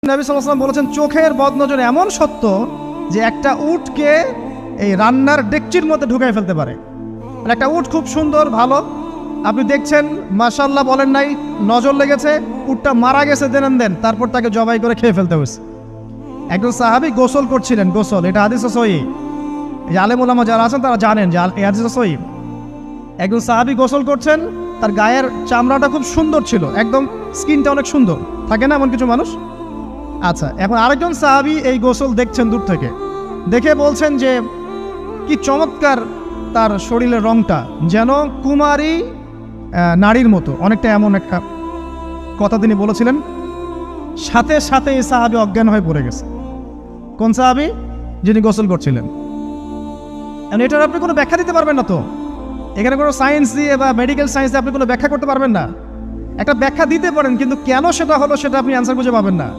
নবী সাল্লাল্লাহু আলাইহি ওয়াসাল্লাম বলেছেন চোখের বদনজর এমন সত্য যে একটা উটকে এই রান্নার ডেকচির মধ্যে ঢুকাই ফেলতে পারে। মানে একটা উট খুব সুন্দর ভালো, আপনি দেখছেন মাশাআল্লাহ বলেন নাই, নজর লেগেছে, উটটা মারা গেছে দেন তারপর তাকে জবাই করে খেয়ে ফেলতে হয়েছে। একজন সাহাবী গোসল করছিলেন, গোসল, এটা হাদিস সহিহ, এই আলেম ওলামা যারা আছেন তারা জানেন যে এই হাদিস সহিহ। একজন সাহাবী গোসল করছেন, তার গায়ের চামড়াটা খুব সুন্দর ছিল, একদম স্কিনটা অনেক সুন্দর থাকে না এমন কিছু মানুষ। আচ্ছা, এখন আরেকজন সাহাবী এই গোসল দেখছেন দূর থেকে, দেখে বলছেন যে কি চমৎকার তার শরীরের রংটা, যেন কুমারী নারীর মতো, অনেকটা এমন একটা কথা তিনি বলেছিলেন। সাথে সাথে এই সাহাবী অজ্ঞান হয়ে পড়ে গেছে। কোন সাহাবী? যিনি গোসল করছিলেন। এটার আপনি কোনো ব্যাখ্যা দিতে পারবেন না, তো এখানে কোনো সায়েন্স দিয়ে বা মেডিকেল সায়েন্স দিয়ে আপনি কোনো ব্যাখ্যা করতে পারবেন না। একটা ব্যাখ্যা দিতে পারেন, কিন্তু কেন সেটা হলো সেটা আপনি অ্যান্সার খুঁজে পাবেন না।